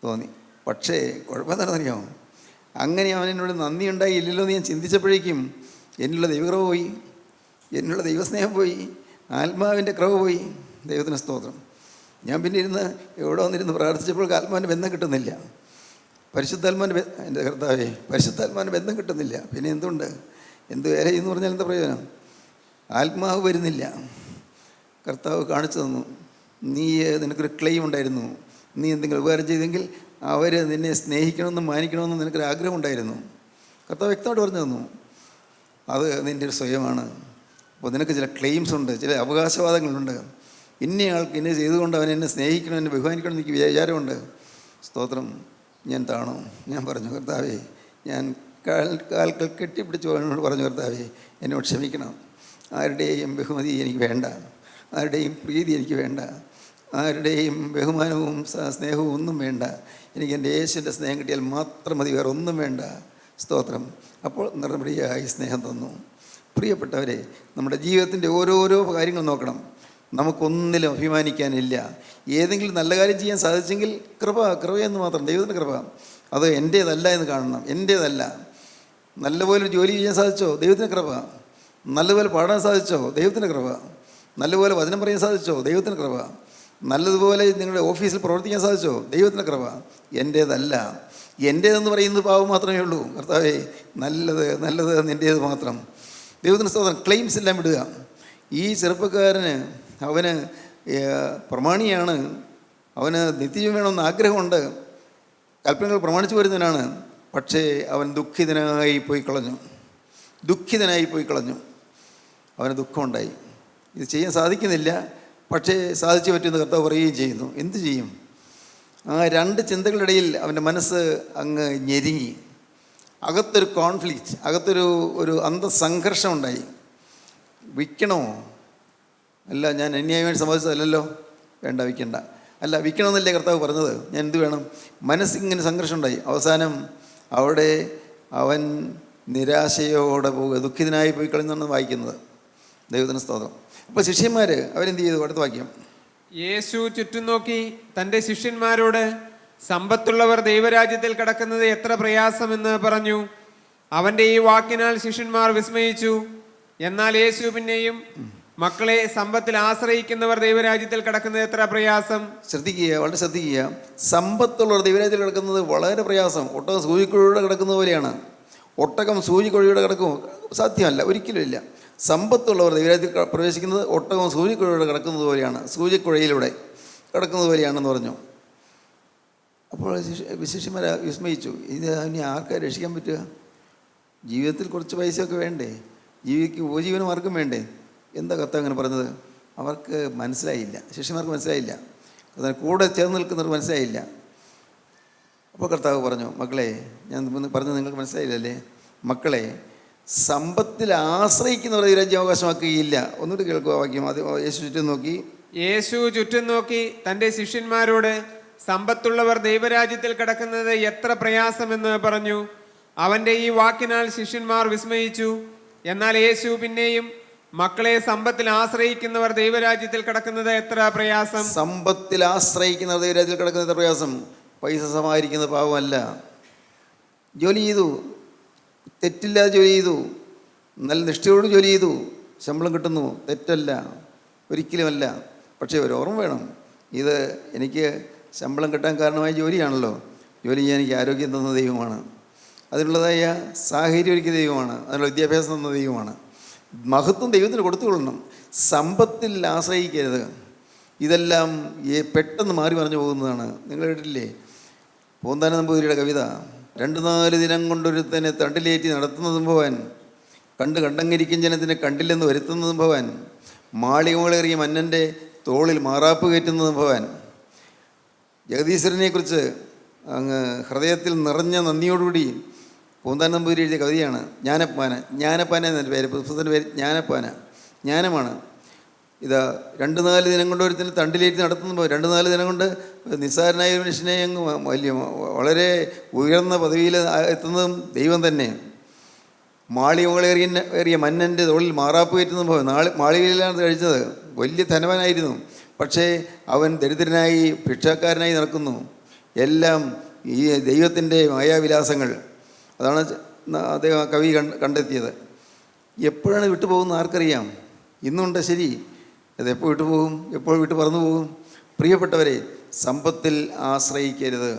തോന്നി. പക്ഷേ കുഴപ്പം എന്താണെന്നറിയാമോ? അങ്ങനെ അവൻ എന്നോട് നന്ദി ഉണ്ടായില്ലല്ലോ എന്ന് ഞാൻ ചിന്തിച്ചപ്പോഴേക്കും എന്നുള്ള ദൈവകൃപ പോയി, എന്നുള്ള ദൈവസ്നേഹം പോയി, ആത്മാവിൻ്റെ കൃപ പോയി. ദൈവത്തിന് സ്തോത്രം. ഞാൻ പിന്നെ എവിടെ വന്നിരുന്ന് പ്രാർത്ഥിച്ചപ്പോൾ ആത്മാവിൻ്റെ ബന്ധം കിട്ടുന്നില്ല. എൻ്റെ കർത്താവേ, പരിശുദ്ധാത്മാവിൻ്റെ ബന്ധം കിട്ടുന്നില്ല. പിന്നെ എന്ത് വേല എന്ന് പറഞ്ഞാൽ എന്താ പ്രയോജനം? ആത്മാവ് വരുന്നില്ല. കർത്താവ് കാണിച്ചു തന്നു, നിനക്കൊരു ക്ലെയിം ഉണ്ടായിരുന്നു, നീ എന്തെങ്കിലും ഉപകാരം ചെയ്തെങ്കിൽ അവർ നിന്നെ സ്നേഹിക്കണമെന്നും മാനിക്കണമെന്നും നിനക്കൊരു ആഗ്രഹം ഉണ്ടായിരുന്നു. കർത്താവ് വ്യക്തമായിട്ട് പറഞ്ഞു തന്നു, അത് നിൻ്റെ ഒരു സ്വയമാണ്. അപ്പോൾ നിനക്ക് ചില ക്ലെയിംസ് ഉണ്ട്, ചില അവകാശവാദങ്ങളുണ്ട്. ഇന്നയാൾക്ക് ഇന്നെ ചെയ്തുകൊണ്ട് അവൻ എന്നെ സ്നേഹിക്കണം, എന്നെ ബഹുമാനിക്കണം എനിക്ക് വിചാരമുണ്ട്. സ്തോത്രം. ഞാൻ താണു. ഞാൻ പറഞ്ഞു, കർത്താവേ, ഞാൻ കാൽക്കൽ കെട്ടിപ്പിടിച്ച് പറഞ്ഞു, കർത്താവേ, എന്നോട് ക്ഷമിക്കണം. ആരുടെയും ബഹുമതി എനിക്ക് വേണ്ട, ആരുടെയും പ്രീതി എനിക്ക് വേണ്ട, ആരുടെയും ബഹുമാനവും സ്നേഹവും ഒന്നും വേണ്ട. എനിക്ക് എൻ്റെ യേശുവിൻ്റെ സ്നേഹം കിട്ടിയാൽ മാത്രം മതി, വേറെ ഒന്നും വേണ്ട. സ്തോത്രം. അപ്പോൾ നിറപടിയായി സ്നേഹം തന്നു. പ്രിയപ്പെട്ടവരെ, നമ്മുടെ ജീവിതത്തിൻ്റെ ഓരോരോ കാര്യങ്ങൾ നോക്കണം. നമുക്കൊന്നിലും അഭിമാനിക്കാനില്ല. ഏതെങ്കിലും നല്ല കാര്യം ചെയ്യാൻ സാധിച്ചെങ്കിൽ കൃപയെന്ന് മാത്രം, ദൈവത്തിൻ്റെ കൃപ. അത് എൻ്റേതല്ല എന്ന് കാണണം, എൻ്റേതല്ല. നല്ലപോലെ ജോലി ചെയ്യാൻ സാധിച്ചോ? ദൈവത്തിൻ്റെ കൃപ. നല്ലതുപോലെ പാടാൻ സാധിച്ചോ? ദൈവത്തിൻ്റെ കൃപ. നല്ലപോലെ വചനം പറയാൻ സാധിച്ചോ? ദൈവത്തിൻ്റെ കൃപ. നല്ലതുപോലെ നിങ്ങളുടെ ഓഫീസിൽ പ്രവർത്തിക്കാൻ സാധിച്ചോ? ദൈവത്തിൻ്റെ കൃപ. എൻ്റേതല്ല. എൻ്റേതെന്ന് പറയുന്നത് പാവം മാത്രമേ ഉള്ളൂ. കർത്താവേ, നല്ലത് എൻ്റേത് മാത്രം. ദൈവത്തിൻ്റെ സ്തോത്രം. ക്ലെയിംസ് എല്ലാം വിടുക. ഈ ചെറുപ്പക്കാരന്, അവന് പ്രമാണിയാണ്, അവന് നിത്യജീവൻ വേണമെന്ന് ആഗ്രഹമുണ്ട്, കൽപ്പനകൾ പ്രമാണിച്ചു വരുന്നതിനാണ്. പക്ഷേ അവൻ ദുഃഖിതനായി പോയി കളഞ്ഞു. അവന് ദുഃഖമുണ്ടായി. ഇത് ചെയ്യാൻ സാധിക്കുന്നില്ല, പക്ഷേ സാധിച്ചു പറ്റുമെന്ന് കർത്താവ് പറയുകയും ചെയ്യുന്നു. എന്തു ചെയ്യും? ആ രണ്ട് ചിന്തകളുടെ അവൻ്റെ മനസ്സ് അങ്ങ് ഞെരുങ്ങി. അകത്തൊരു കോൺഫ്ലിക്റ്റ്, അകത്തൊരു അന്തസംഘർഷം ഉണ്ടായി. വിൽക്കണോ? അല്ല, ഞാൻ അന്യായമായി സമ്മതിച്ചതല്ലല്ലോ, വേണ്ട വിൽക്കണ്ട. അല്ല, വിൽക്കണമെന്നല്ലേ കർത്താവ് പറഞ്ഞത്, ഞാൻ എന്ത് വേണം? മനസ്സിങ്ങനെ സംഘർഷം ഉണ്ടായി. അവസാനം അവിടെ അവൻ നിരാശയോടെ പോവുക, ദുഃഖിതനായി പോയി കളഞ്ഞാണ് വായിക്കുന്നത്. ദൈവത്തിന് സ്തോത്രം. അപ്പോൾ ശിഷ്യന്മാർ അവരെന്ത് ചെയ്തു? അടുത്ത വാക്യം. യേശു ചുറ്റും നോക്കി തൻ്റെ ശിഷ്യന്മാരോട്, സമ്പത്തുള്ളവർ ദൈവരാജ്യത്തിൽ കടക്കുന്നത് എത്ര പ്രയാസമെന്ന് പറഞ്ഞു. അവൻ്റെ ഈ വാക്കിനാൽ ശിഷ്യന്മാർ വിസ്മയിച്ചു. എന്നാൽ യേശു പിന്നെയും, മക്കളെ, സമ്പത്തിൽ ആശ്രയിക്കുന്നവർ ദൈവരാജ്യത്തിൽ കടക്കുന്നത് എത്ര പ്രയാസം. ശ്രദ്ധിക്കുക, വളരെ ശ്രദ്ധിക്കുക. സമ്പത്തുള്ളവർ ദൈവരാജ്യത്തിൽ കിടക്കുന്നത് വളരെ പ്രയാസം. ഒട്ടകം സൂചിക്കുഴിയുടെ കിടക്കുന്ന പോലെയാണ്. ഒട്ടകം സൂചിക്കുഴിയുടെ കിടക്കും സാധ്യമല്ല, ഒരിക്കലും ഇല്ല. സമ്പത്തുള്ളവർ ദൈവരാജ്യത്തിൽ പ്രവേശിക്കുന്നത് ഒട്ടകം സൂചിക്കുഴിയുടെ കിടക്കുന്നത് പോലെയാണ്, സൂചിക്കുഴയിലൂടെ കിടക്കുന്നത് പോലെയാണെന്ന് പറഞ്ഞു. അപ്പോൾ ശിഷ്യന്മാർ വിസ്മയിച്ചു. ഇത് ഇനി ആർക്കാർ രക്ഷിക്കാൻ പറ്റുക? ജീവിതത്തിൽ കുറച്ച് പൈസയൊക്കെ വേണ്ടേ? ഉപജീവന മാർഗം വേണ്ടേ? എന്താ കർത്താവ് അങ്ങനെ പറഞ്ഞത്? അവർക്ക് മനസ്സിലായില്ല, ശിഷ്യന്മാർക്ക് മനസ്സിലായില്ല, അതിന് കൂടെ ചേർന്ന് നിൽക്കുന്നവർക്ക് മനസ്സിലായില്ല. അപ്പോൾ കർത്താവ് പറഞ്ഞു, മക്കളെ, ഞാൻ പറഞ്ഞത് നിങ്ങൾക്ക് മനസ്സിലായില്ലല്ലേ? മക്കളെ, സമ്പത്തിൽ ആശ്രയിക്കുന്നവർ ദൈവരാജ്യം അവകാശമാക്കുകയില്ല. ഒന്നുകൂടി കേൾക്കുക വാക്യം. അത് യേശു ചുറ്റും നോക്കി തൻ്റെ ശിഷ്യന്മാരോട്, സമ്പത്തുള്ളവർ ദൈവരാജ്യത്തിൽ കടക്കുന്നത് എത്ര പ്രയാസമെന്ന് പറഞ്ഞു. അവൻ്റെ ഈ വാക്കിനാൽ ശിഷ്യന്മാർ വിസ്മയിച്ചു. എന്നാൽ യേശു പിന്നെയും, മക്കളെ, സമ്പത്തിൽ ആശ്രയിക്കുന്നവർ ദൈവരാജ്യത്തിൽ കടക്കുന്നത് എത്ര പ്രയാസം. സമ്പത്തിൽ ആശ്രയിക്കുന്നവർ ദൈവരാജ്യത്തിൽ കിടക്കുന്നത് എത്ര പ്രയാസം. പൈസ സമാഹരിക്കുന്നത് പാവമല്ല. ജോലി ചെയ്തു, തെറ്റില്ലാതെ ജോലി ചെയ്തു, നല്ല നിഷ്ഠയോട് ജോലി ചെയ്തു, ശമ്പളം കിട്ടുന്നു, തെറ്റല്ല, ഒരിക്കലുമല്ല. പക്ഷേ ഒരു ഓർമ്മ വേണം, ഇത് എനിക്ക് ശമ്പളം കിട്ടാൻ കാരണമായ ജോലിയാണല്ലോ. ജോലി ചെയ്യാൻ എനിക്ക് ആരോഗ്യം തന്ന ദൈവമാണ്, അതിനുള്ളതായ സാഹചര്യം ഒരുക്കിയ ദൈവമാണ്, അതിനുള്ള വിദ്യാഭ്യാസം തന്ന ദൈവമാണ്. മഹത്വം ദൈവത്തിന് കൊടുത്തുകൊള്ളണം. സമ്പത്തിൽ ആശ്രയിക്കരുത്. ഇതെല്ലാം പെട്ടെന്ന് മാറി മറിഞ്ഞു പോകുന്നതാണ്. നിങ്ങൾ കേട്ടില്ലേ പൂന്താന നമ്പൂതിരിയുടെ കവിത? 2-4 ദിനം കൊണ്ടൊരുത്തനെ തണ്ടിലേറ്റി നടത്തുന്നതും ഭവൻ, കണ്ടങ്ങിരിക്കും ജനത്തിനെ കണ്ടില്ലെന്ന് വരുത്തുന്നതും ഭവൻ, മാളികമേറിയ മന്നൻ്റെ തോളിൽ മാറാപ്പ് കയറ്റുന്നതും ഭവൻ. ജഗദീശ്വരനെക്കുറിച്ച് അങ്ങ് ഹൃദയത്തിൽ നിറഞ്ഞ നന്ദിയോടുകൂടി പൂന്താന നമ്പൂതിരി എഴുതിയ കവിതയാണ് ജ്ഞാനപ്പാന എന്നതിൻ്റെ പേര്. പുസ്തകത്തിൻ്റെ പേര് ജ്ഞാനമാണ്. ഇതാ 2-4 ദിനം കൊണ്ട് ഒരുത്തിന് തണ്ടിലേറ്റി നടത്തുമ്പോൾ 2-4 ദിനം കൊണ്ട് നിസ്സാരനായ ഒരു മനുഷ്യനെ അങ്ങ് വളരെ ഉയർന്ന പദവിയിൽ എത്തുന്നതും ദൈവം തന്നെ. മാളികമേറിയ മന്നൻ്റെ തോളിൽ മാറാപ്പ് കയറ്റുന്നതും മാളികയിലാണ് കഴിച്ചത്. വലിയ ധനവാനായിരുന്നു, പക്ഷേ അവൻ ദരിദ്രനായി ഭിക്ഷക്കാരനായി നടക്കുന്നു. എല്ലാം ഈ ദൈവത്തിൻ്റെ മായാവിലാസങ്ങൾ. അതാണ് അദ്ദേഹം കവി കണ്ടെത്തിയത്. എപ്പോഴാണ് വിട്ടുപോകുന്നത് ആർക്കറിയാം? ഇന്നുണ്ട്, ശരി, അതെപ്പോൾ വിട്ടുപോകും, എപ്പോൾ വിട്ടു പറന്നു പോകും? പ്രിയപ്പെട്ടവരെ, സമ്പത്തിൽ ആശ്രയിക്കരുത്.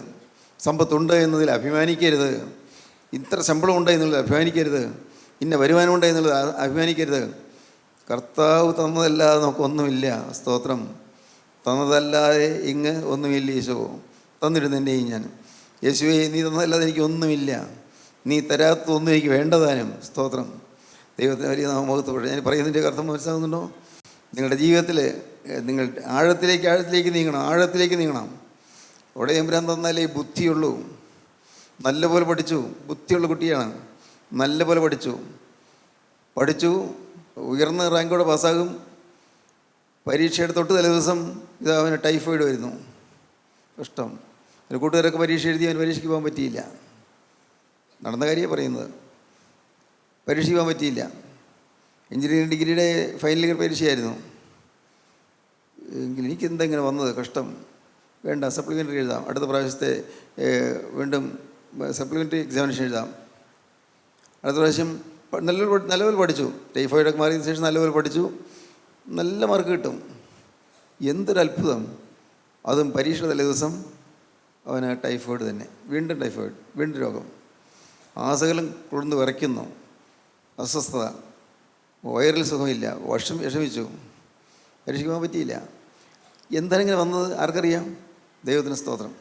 സമ്പത്തുണ്ട് എന്നതിൽ അഭിമാനിക്കരുത്. ഇത്ര ശമ്പളമുണ്ട് എന്നുള്ളത് അഭിമാനിക്കരുത്. ഇന്ന വരുമാനമുണ്ട് എന്നുള്ളത് അഭിമാനിക്കരുത്. കർത്താവ് തന്നതല്ലാതെ നമുക്കൊന്നുമില്ല. സ്തോത്രം. തന്നതല്ലാതെ ഇങ്ങ് ഒന്നുമില്ല. ഈശോ തന്നിരുന്നെന്നെയും ഞാൻ. യേശുവേ, നീ തന്നതല്ലാതെ എനിക്കൊന്നുമില്ല, നീ തരാത്തൊന്നും എനിക്ക് വേണ്ടതാനും. സ്തോത്രം. ദൈവത്തിന് വലിയ നാമമഹത്വപ്പെട്ടു. ഞാൻ പറയുന്നതിൻ്റെ അർത്ഥം മനസ്സിലാകുന്നുണ്ടോ? നിങ്ങളുടെ ജീവിതത്തിൽ നിങ്ങൾ ആഴത്തിലേക്ക് നീങ്ങണം. അവിടെ എമ്പുരാൻ തന്നാലേ ബുദ്ധിയുള്ളൂ. നല്ലപോലെ പഠിച്ചു, ബുദ്ധിയുള്ള കുട്ടിയാണ്. നല്ലപോലെ പഠിച്ചു ഉയർന്ന റാങ്കോടെ പാസ്സാകും. പരീക്ഷയുടെ തൊട്ട് തലേ ദിവസം അവന് ടൈഫോയിഡ് വരുന്നു. കഷ്ടം. ഒരു കൂട്ടുകാരൊക്കെ പരീക്ഷ എഴുതി അവന് പരീക്ഷയ്ക്ക് പോകാൻ പറ്റിയില്ല. നടന്ന കാര്യമാണ് പറയുന്നത്. പരീക്ഷയ്ക്ക് പോകാൻ പറ്റിയില്ല. എഞ്ചിനീയറിംഗ് ഡിഗ്രിയുടെ ഫൈനൽ ഇയർ പരീക്ഷയായിരുന്നു. എങ്കിൽ എനിക്കെന്താ ഇങ്ങനെ വന്നത്? കഷ്ടം. വേണ്ട, സപ്ലിമെൻ്ററി എഴുതാം, അടുത്ത പ്രാവശ്യത്തെ വീണ്ടും സപ്ലിമെൻ്ററി എക്സാമിനേഷൻ എഴുതാം. അടുത്ത പ്രാവശ്യം നല്ലപോലെ പഠിച്ചു. ടൈഫോയിഡൊക്കെ മാറിയതിന് ശേഷം നല്ലപോലെ പഠിച്ചു, നല്ല മാർക്ക് കിട്ടും. എന്തൊരു അത്ഭുതം! അതും പരീക്ഷ തലേ ദിവസം അവന് ടൈഫോയിഡ് തന്നെ. വീണ്ടും ടൈഫോയിഡ്, വീണ്ടും രോഗം. ആസകലം കുളിർന്ന് വിറയ്ക്കുന്നു, അസ്വസ്ഥത, വയറിൽ സുഖമില്ല, വിഷമിച്ചു. പരീക്ഷയ്ക്ക് പോകാൻ പറ്റിയില്ല. എന്താണ് ഇങ്ങനെ വന്നത് ആർക്കറിയാം? ദൈവത്തിന് സ്തോത്രം.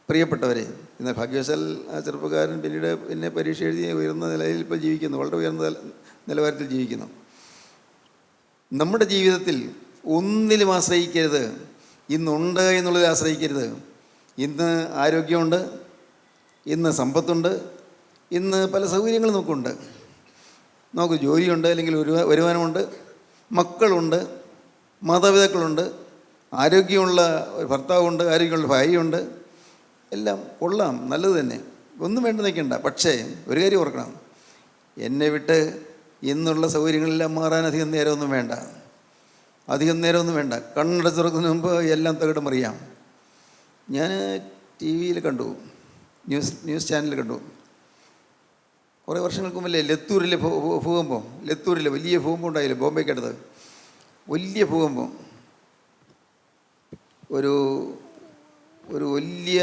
പ്രിയപ്പെട്ടവരെ, ഇന്ന് ഭാഗ്യവശാൽ ആ ചെറുപ്പക്കാരൻ പിന്നെ പരീക്ഷ എഴുതി ഉയർന്ന നിലയിൽ ഇപ്പോൾ ജീവിക്കുന്നു, വളരെ ഉയർന്ന നിലവാരത്തിൽ ജീവിക്കുന്നു. നമ്മുടെ ജീവിതത്തിൽ ഒന്നിലും ആശ്രയിക്കരുത്. ഇന്നുണ്ട് എന്നുള്ളതിൽ ആശ്രയിക്കരുത്. ഇന്ന് ആരോഗ്യമുണ്ട്, ഇന്ന് സമ്പത്തുണ്ട്, ഇന്ന് പല സൗകര്യങ്ങളും നമുക്കുണ്ട്. നമുക്ക് ജോലിയുണ്ട്, അല്ലെങ്കിൽ വരുമാനമുണ്ട്, മക്കളുണ്ട്, മാതാപിതാക്കളുണ്ട്, ആരോഗ്യമുള്ള ഒരു ഭർത്താവുണ്ട്, ആരോഗ്യമുള്ള ഭാര്യയുണ്ട്. എല്ലാം കൊള്ളാം, നല്ലത് തന്നെ, ഒന്നും വേണ്ട നിൽക്കണ്ട. പക്ഷേ ഒരു കാര്യം ഓർക്കണം, എന്നെ വിട്ട് ഇന്നുള്ള സൗകര്യങ്ങളെല്ലാം മാറാൻ അധികം നേരമൊന്നും വേണ്ട. കണ്ണടച്ച് തുറക്കുന്നതിന് മുമ്പ് എല്ലാം തകിടം മറിയാം. ഞാൻ ടി വിയിൽ കണ്ടു, ന്യൂസ് ചാനലിൽ കണ്ടു. കുറേ വർഷങ്ങൾക്ക് മുമ്പല്ലേ ലത്തൂരിലെ ഭൂകമ്പം, ലത്തൂരിലെ വലിയ ഭൂകമ്പം ഉണ്ടായില്ലേ, ബോംബെക്കടുത്ത് വലിയ ഭൂകമ്പം. ഒരു വലിയ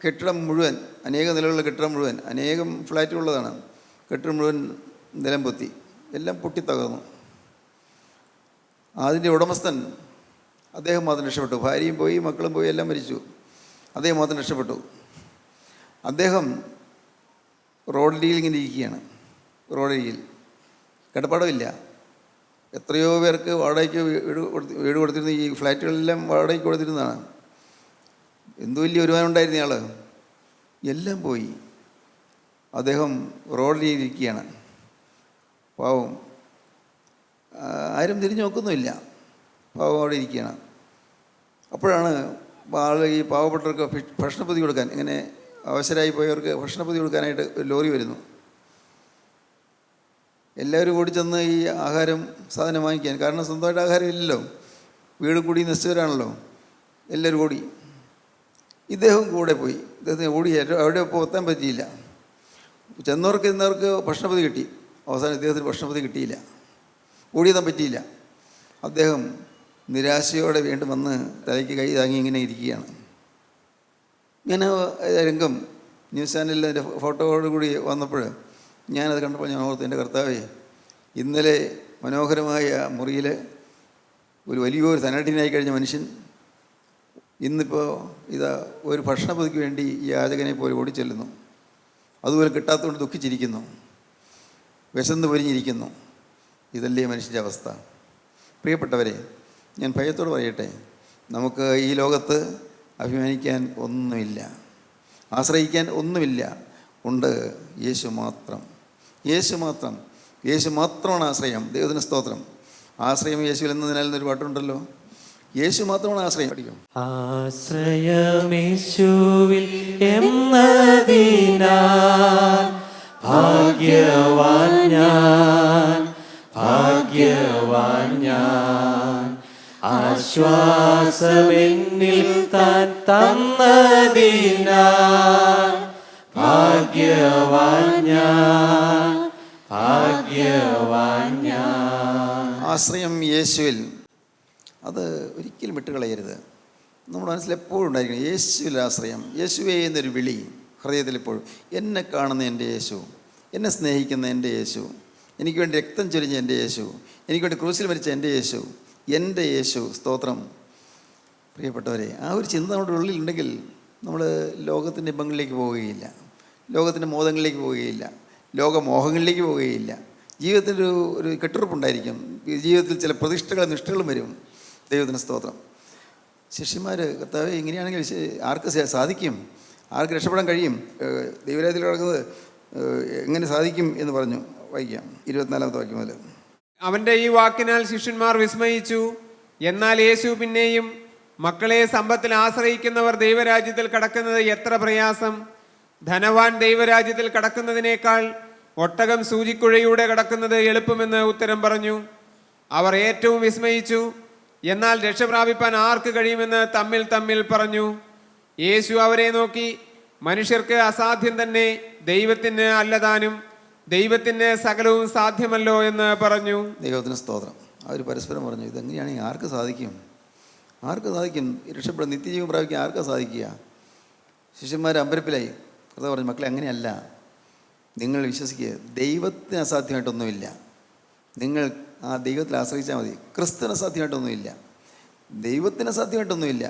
കെട്ടിടം മുഴുവൻ, അനേകം നിലകളുള്ള കെട്ടിടം മുഴുവൻ, അനേകം ഫ്ലാറ്റുള്ളതാണ്. കെട്ടിടം മുഴുവൻ നിലം പൊത്തി, എല്ലാം പൊട്ടിത്തകർന്നു. അതിൻ്റെ ഉടമസ്ഥൻ അദ്ദേഹം മാത്രം രക്ഷപ്പെട്ടു. ഭാര്യയും പോയി, മക്കളും പോയി, എല്ലാം മരിച്ചു. അദ്ദേഹം മാത്രം രക്ഷപ്പെട്ടു. അദ്ദേഹം റോഡരികിൽ ഇങ്ങനെ ഇരിക്കുകയാണ്. റോഡരികിൽ കിടപ്പാടമില്ല. എത്രയോ പേർക്ക് വാടകയ്ക്ക് വീട് കൊടുത്തിരുന്ന, ഈ ഫ്ലാറ്റുകളെല്ലാം വാടകയ്ക്ക് കൊടുത്തിരുന്നതാണ്. എന്തു വലിയ വരുമാനം ഉണ്ടായിരുന്ന ആൾ, എല്ലാം പോയി. അദ്ദേഹം റോഡരികിൽ ഇരിക്കുകയാണ്. പാവം, ആരും തിരിഞ്ഞു നോക്കുന്നുമില്ല. പാവം അവിടെ ഇരിക്കുകയാണ്. അപ്പോഴാണ് ഈ പാവപ്പെട്ടവർക്ക് ഭക്ഷണപ്പൊതി കൊടുക്കാൻ, ഇങ്ങനെ അവശരായി പോയവർക്ക് ഭക്ഷണപ്പൊതി കൊടുക്കാനായിട്ട് ഒരു ലോറി വരുന്നു. എല്ലാവരും കൂടി ചെന്ന് ഈ ആഹാരം സാധനം വാങ്ങിക്കാൻ, കാരണം സ്വന്തമായിട്ട് ആഹാരം ഇല്ലല്ലോ, വീടും കൂടി നശിച്ചവരാണല്ലോ. എല്ലാവരും കൂടി, ഇദ്ദേഹം കൂടെ പോയി. ഇദ്ദേഹത്തിന് ഓടി അവിടെ എത്താൻ പറ്റിയില്ല. ചെന്നവർക്ക് ഭക്ഷണപ്പൊതി കിട്ടി. അവസാനം ഇദ്ദേഹത്തിന് ഭക്ഷണപ്പൊതി കിട്ടിയില്ല, ഓടിയെത്താൻ പറ്റിയില്ല. അദ്ദേഹം നിരാശയോടെ വീണ്ടും വന്ന് തലയ്ക്ക് കൈ താങ്ങി ഇങ്ങനെ ഇരിക്കുകയാണ്. ഞാൻ രംഗം ന്യൂസ് ചാനലിൽ അതിൻ്റെ ഫോട്ടോയോട് കൂടി വന്നപ്പോൾ ഞാനത് കണ്ടപ്പോൾ ഞാൻ ഓർത്തു, എൻ്റെ കർത്താവേ, ഇന്നലെ മനോഹരമായ മുറിയിൽ ഒരു വലിയൊരു ധനാഢ്യനായി കഴിഞ്ഞ മനുഷ്യൻ ഇന്നിപ്പോൾ ഇതാ ഒരു ഭക്ഷണപ്പൊതിക്ക് വേണ്ടി ഈ യാചകനെ പോലെ ഓടിച്ചെല്ലുന്നു. അതുപോലെ കിട്ടാത്തതുകൊണ്ട് ദുഃഖിച്ചിരിക്കുന്നു, വിശന്ന് പൊരിഞ്ഞിരിക്കുന്നു. ഇതല്ലേ മനുഷ്യൻ്റെ അവസ്ഥ? പ്രിയപ്പെട്ടവരെ, ഞാൻ ഭയത്തോട് പറയട്ടെ, നമുക്ക് ഈ ലോകത്ത് അഭിമാനിക്കാൻ ഒന്നുമില്ല, ആശ്രയിക്കാൻ ഒന്നുമില്ല. ഉണ്ട് യേശു മാത്രം. യേശു മാത്രമാണ് ആശ്രയം. ദൈവത്തിന് സ്തോത്രം. ആശ്രയം യേശുവിൽ എന്നതിനാലെന്നൊരു പാട്ടുണ്ടല്ലോ. യേശു മാത്രമാണ് ആശ്രയം. പഠിക്കും. ആശ്രയമേശുവിൽ എന്നതിനാൽ ഭാഗ്യവാൻ ഞാൻ, ആശ്വാസമെന്നിൽ താൻ തന്നതിനാൽ ഭാഗ്യവാൻ ഞാൻ. ആശ്രയം യേശുവിൽ, അത് ഒരിക്കലും വിട്ടുകളയരുത്. നമ്മുടെ മനസ്സിൽ എപ്പോഴും ഉണ്ടായിരിക്കണം യേശുവിൽ ആശ്രയം. യേശുവേ എന്നൊരു വിളി ഹൃദയത്തിൽ എപ്പോഴും. എന്നെ കാണുന്ന എൻ്റെ യേശു, എന്നെ സ്നേഹിക്കുന്ന എൻ്റെ യേശു, എനിക്ക് വേണ്ടി രക്തം ചൊരിഞ്ഞ എൻ്റെ യേശു, എനിക്ക് വേണ്ടി ക്രൂശിൽ മരിച്ച എൻ്റെ യേശു, സ്തോത്രം. പ്രിയപ്പെട്ടവരെ, ആ ഒരു ചിന്ത നമ്മുടെ ഉള്ളിലുണ്ടെങ്കിൽ നമ്മൾ ലോകത്തിൻ്റെ ഇമ്പങ്ങളിലേക്ക് പോവുകയില്ല, ലോകത്തിൻ്റെ മോഹങ്ങളിലേക്ക് പോവുകയില്ല, ലോകമോഹങ്ങളിലേക്ക് പോവുകയില്ല. ജീവിതത്തിൽ ഒരു കെട്ടുറപ്പുണ്ടായിരിക്കും. ജീവിതത്തിൽ ചില പ്രതിഷ്ഠകളും നിഷ്ഠകളും വരും. ദൈവത്തിന് സ്തോത്രം. ശിഷ്യന്മാർ, കർത്താവേ, ഇങ്ങനെയാണെങ്കിൽ ആർക്ക് സാധിക്കും, ആർക്ക് രക്ഷപ്പെടാൻ കഴിയും, ദൈവരാജ്യത്തിൽ കിടക്കുന്നത് എങ്ങനെ സാധിക്കും എന്ന് പറഞ്ഞു. വായിക്കാം 24-ാമത്തെ വാക്യം മുതൽ. അവൻ്റെ ഈ വാക്കിനാൽ ശിഷ്യന്മാർ വിസ്മയിച്ചു. എന്നാൽ യേശു പിന്നെയും, മക്കളെ, സമ്പത്തിൽ ആശ്രയിക്കുന്നവർ ദൈവരാജ്യത്തിൽ കടക്കുന്നത് എത്ര പ്രയാസം! ധനവാൻ ദൈവരാജ്യത്തിൽ കടക്കുന്നതിനേക്കാൾ ഒട്ടകം സൂചിക്കുഴയിലൂടെ കടക്കുന്നത് എളുപ്പമെന്ന് ഉത്തരം പറഞ്ഞു. അവർ ഏറ്റവും വിസ്മയിച്ചു. എന്നാൽ രക്ഷപ്രാപിപ്പാൻ ആർക്ക് കഴിയുമെന്ന് തമ്മിൽ പറഞ്ഞു. യേശു അവരെ നോക്കി, മനുഷ്യർക്ക് അസാധ്യം തന്നെ, ദൈവത്തിന് അല്ലതാനും, ദൈവത്തിന് സകലവും സാധ്യമല്ലോ എന്ന് പറഞ്ഞു. ദൈവത്തിന് സ്തോത്രം. അവർ പരസ്പരം പറഞ്ഞു, ഇതെങ്ങനെയാണെങ്കിൽ ആർക്ക് സാധിക്കും രക്ഷപ്പെടാൻ, നിത്യജീവൻ പ്രാപിക്കാൻ ആർക്കാ സാധിക്കുക? ശിഷ്യന്മാർ അമ്പരപ്പിലായി. കർത്താവ് പറഞ്ഞു, മക്കളെ, അങ്ങനെയല്ല, നിങ്ങൾ വിശ്വസിക്കുക, ദൈവത്തിന് അസാധ്യമായിട്ടൊന്നുമില്ല. നിങ്ങൾ ആ ദൈവത്തിൽ ആശ്രയിച്ചാൽ മതി. ക്രിസ്തുവിന് അസാധ്യമായിട്ടൊന്നുമില്ല, ദൈവത്തിന് അസാധ്യമായിട്ടൊന്നുമില്ല.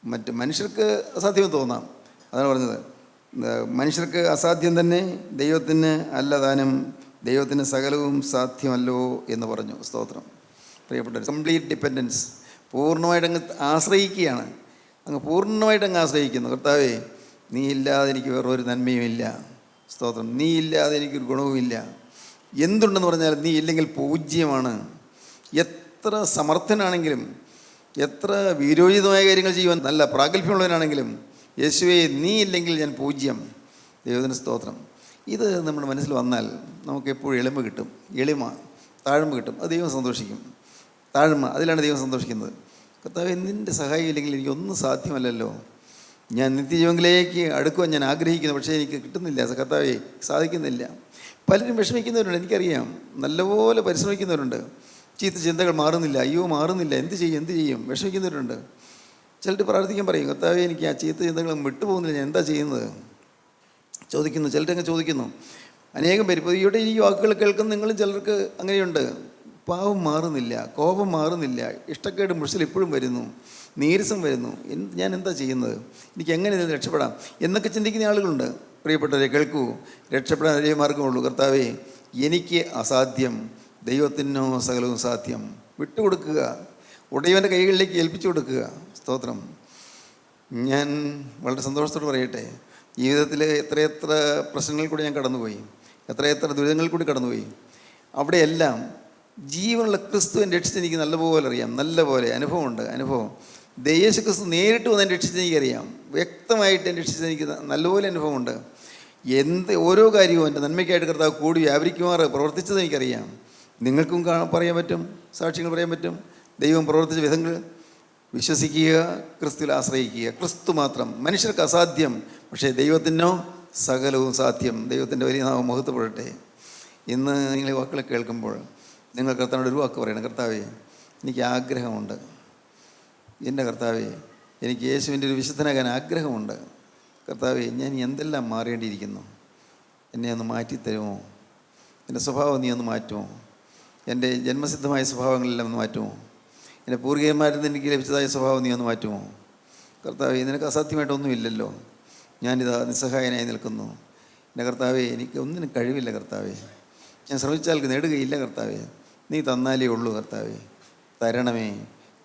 മറ്റ് മനുഷ്യർക്ക് അസാധ്യമെന്ന് തോന്നാം. അതാണ് പറഞ്ഞത്, മനുഷ്യർക്ക് അസാധ്യം തന്നെ, ദൈവത്തിന് അല്ലതാനും, ദൈവത്തിന് സകലവും സാധ്യമല്ലോ എന്ന് പറഞ്ഞു. സ്തോത്രം. പ്രിയപ്പെട്ടവർ. കംപ്ലീറ്റ് ഡിപ്പെൻഡൻസ്, പൂർണ്ണമായിട്ട് അങ്ങ് ആശ്രയിക്കുകയാണ്. അങ്ങ് പൂർണ്ണമായിട്ട് അങ്ങ് ആശ്രയിക്കുന്നു. കർത്താവേ, നീ ഇല്ലാതെ എനിക്ക് വേറൊരു നന്മയുമില്ല. സ്തോത്രം. നീ ഇല്ലാതെ എനിക്കൊരു ഗുണവുമില്ല. എന്തുണ്ടെന്ന് പറഞ്ഞാൽ നീ ഇല്ലെങ്കിൽ പൂജ്യമാണ്. എത്ര സമർത്ഥനാണെങ്കിലും, എത്ര വീരോചിതമായ കാര്യങ്ങൾ ചെയ്യുവാൻ നല്ല പ്രാഗൽഭ്യമുള്ളവനാണെങ്കിലും, യേശുവേ നീ ഇല്ലെങ്കിൽ ഞാൻ പൂജ്യം. ദൈവത്തിന് സ്തോത്രം. ഇത് നമ്മുടെ മനസ്സിൽ വന്നാൽ നമുക്ക് എപ്പോഴും എളിമ കിട്ടും. താഴ്മ കിട്ടും. അത് ദൈവം സന്തോഷിക്കും. താഴ്മ, അതിലാണ് ദൈവം സന്തോഷിക്കുന്നത്. കർത്താവേ, നിൻ്റെ സഹായം ഇല്ലെങ്കിൽ എനിക്കൊന്നും സാധ്യമല്ലല്ലോ. ഞാൻ നിത്യജീവനിലേക്ക് അടുക്കുവാൻ ഞാൻ ആഗ്രഹിക്കുന്നു, പക്ഷേ എനിക്ക് കിട്ടുന്നില്ല. കർത്താവേ, സാധിക്കുന്നില്ല. പലരും വിഷമിക്കുന്നവരുണ്ട്, എനിക്കറിയാം. നല്ലപോലെ പരിശ്രമിക്കുന്നവരുണ്ട്. ചീത്ത ചിന്തകൾ മാറുന്നില്ല. അയ്യോ മാറുന്നില്ല, എന്ത് ചെയ്യും വിഷമിക്കുന്നവരുണ്ട്. ചിലർ പ്രാർത്ഥിക്കാൻ പറയും, കർത്താവേ എനിക്ക് ആ ചീത്ത ചിന്തകൾ വിട്ടുപോകുന്നില്ല, ഞാൻ എന്താ ചെയ്യുന്നത് ചോദിക്കുന്നു. ചിലരങ്ങ് ചോദിക്കുന്നു. അനേകം പേര് ഇപ്പോൾ ഇവിടെ ഈ വാക്കുകൾ കേൾക്കുന്ന നിങ്ങളും ചിലർക്ക് അങ്ങനെയുണ്ട്. പാവം മാറുന്നില്ല, കോപം മാറുന്നില്ല, ഇഷ്ടക്കേട് മുഷിൽ ഇപ്പോഴും വരുന്നു, നീരസം വരുന്നു. ഞാൻ എന്താ ചെയ്യുന്നത്, എനിക്ക് എങ്ങനെ ഇതിൽ രക്ഷപ്പെടാം എന്നൊക്കെ ചിന്തിക്കുന്ന ആളുകളുണ്ട്. പ്രിയപ്പെട്ടവരെ, കേൾക്കൂ. രക്ഷപ്പെടാൻ ഒരേ മാർഗമുള്ളൂ. കർത്താവേ, എനിക്ക് അസാധ്യം, ദൈവത്തിനോ സകലവും സാധ്യം. വിട്ടുകൊടുക്കുക, ഉടയവൻ്റെ കൈകളിലേക്ക് ഏൽപ്പിച്ചു കൊടുക്കുക. സ്തോത്രം. ഞാൻ വളരെ സന്തോഷത്തോട് പറയട്ടെ, ജീവിതത്തിൽ എത്രയെത്ര പ്രശ്നങ്ങളിൽ കൂടി ഞാൻ കടന്നുപോയി, എത്രയെത്ര ദുരിതങ്ങളിൽ കൂടി കടന്നുപോയി. അവിടെയെല്ലാം ജീവനുള്ള ക്രിസ്തു എന്നെ രക്ഷിച്ച് എനിക്ക് നല്ലപോലെ അറിയാം. നല്ലപോലെ അനുഭവമുണ്ട്. യേശു ക്രിസ്തു നേരിട്ട് വന്ന് എന്നെ രക്ഷിച്ച് എനിക്കറിയാം. വ്യക്തമായിട്ട് എന്നെ രക്ഷിച്ച് എനിക്ക് നല്ലപോലെ അനുഭവമുണ്ട്. ഓരോ കാര്യവും എൻ്റെ നന്മയ്ക്കായിട്ട് കർത്താവ് കൂടി വ്യാപരിക്കുമാറ് പ്രവർത്തിച്ചത് എനിക്കറിയാം. നിങ്ങൾക്കും പറയാൻ പറ്റും, സാക്ഷ്യങ്ങൾ പറയാൻ പറ്റും. ദൈവം പ്രവർത്തിച്ച വിധങ്ങൾ വിശ്വസിക്കുക, ക്രിസ്തുവിൽ ആശ്രയിക്കുക. ക്രിസ്തു മാത്രം. മനുഷ്യർക്ക് അസാധ്യം, പക്ഷേ ദൈവത്തിനോ സകലവും സാധ്യം. ദൈവത്തിൻ്റെ വലിയ നാമം മഹത്വപ്പെടട്ടെ. ഇന്ന് നിങ്ങൾ ഈ വാക്കുകൾ കേൾക്കുമ്പോൾ നിങ്ങൾ കർത്താവിനോട് ഒരു വാക്ക് പറയണം. കർത്താവേ, എനിക്ക് ആഗ്രഹമുണ്ട്. എൻ്റെ കർത്താവേ, എനിക്ക് യേശുവിൻ്റെ ഒരു വിശുദ്ധനാകാൻ ആഗ്രഹമുണ്ട്. കർത്താവേ, ഞാൻ എന്തെല്ലാം മാറേണ്ടിയിരിക്കുന്നു, എന്നെ ഒന്ന് മാറ്റിത്തരുമോ? എൻ്റെ സ്വഭാവം നീ ഒന്ന് മാറ്റുമോ? എൻ്റെ ജന്മസിദ്ധമായ സ്വഭാവങ്ങളെല്ലാം ഒന്ന് മാറ്റുമോ? എൻ്റെ പൂർവികന്മാരിൽ നിന്ന് എനിക്ക് ലഭിച്ചതായ സ്വഭാവം നീ ഒന്ന് മാറ്റുമോ? കർത്താവേ, നിനക്ക് അസാധ്യമായിട്ടൊന്നുമില്ലല്ലോ. ഞാനിതാ നിസ്സഹായനായി നിൽക്കുന്നു. എൻ്റെ കർത്താവേ, എനിക്ക് ഒന്നിനും കഴിവില്ല. കർത്താവേ, ഞാൻ ശ്രമിച്ചാൽ നേടുകയില്ല. കർത്താവേ, നീ തന്നാലേ ഉള്ളൂ. കർത്താവേ, തരണമേ,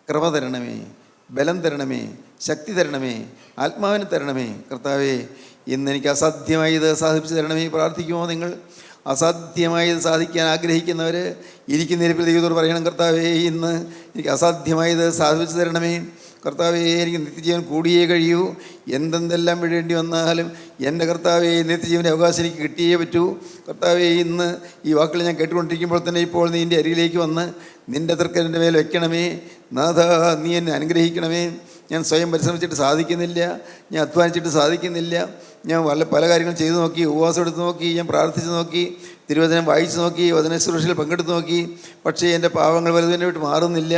കൃപ തരണമേ, ബലം തരണമേ, ശക്തി തരണമേ, ആത്മാവിന് തരണമേ. കർത്താവേ, ഇന്ന് എനിക്ക് അസാധ്യമായത് സാധിച്ചു തരണമേ. പ്രാർത്ഥിക്കുമോ നിങ്ങൾ? അസാധ്യമായത് സാധിക്കാൻ ആഗ്രഹിക്കുന്നവർ ഇരിക്കുന്നിരിപ്പിൽ ദൈവത്തോട് പറയണം, കർത്താവേ, ഇന്ന് എനിക്ക് അസാധ്യമായത് സാധിച്ചു തരണമേ. കർത്താവേ, എനിക്ക് നിത്യജീവൻ കൂടിയേ കഴിയൂ. എന്തെല്ലാം വിടേണ്ടി വന്നാലും എൻ്റെ കർത്താവേ, നിത്യജീവൻ്റെ അവകാശം എനിക്ക് കിട്ടിയേ പറ്റൂ. കർത്താവേ, ഇന്ന് ഈ വാക്കുകൾ ഞാൻ കേട്ടുകൊണ്ടിരിക്കുമ്പോൾ തന്നെ ഇപ്പോൾ നീ എൻ്റെ അരികിലേക്ക് വന്ന് നിൻ്റെ തൃക്കൻ്റെ മേൽ വയ്ക്കണമേ. നാഥ, നീ എന്നെ അനുഗ്രഹിക്കണമേ. ഞാൻ സ്വയം പരിശ്രമിച്ചിട്ട് സാധിക്കുന്നില്ല, ഞാൻ അധ്വാനിച്ചിട്ട് സാധിക്കുന്നില്ല. ഞാൻ പല കാര്യങ്ങളും ചെയ്തു നോക്കി, ഉപവാസം എടുത്ത് നോക്കി, ഞാൻ പ്രാർത്ഥിച്ച് നോക്കി, തിരുവചനം വായിച്ചു നോക്കി, വചന ശുശ്രൂഷയിൽ പങ്കെടുത്ത് നോക്കി. പക്ഷേ എൻ്റെ പാവങ്ങൾ വലുതിനെ വിട്ട് മാറുന്നില്ല.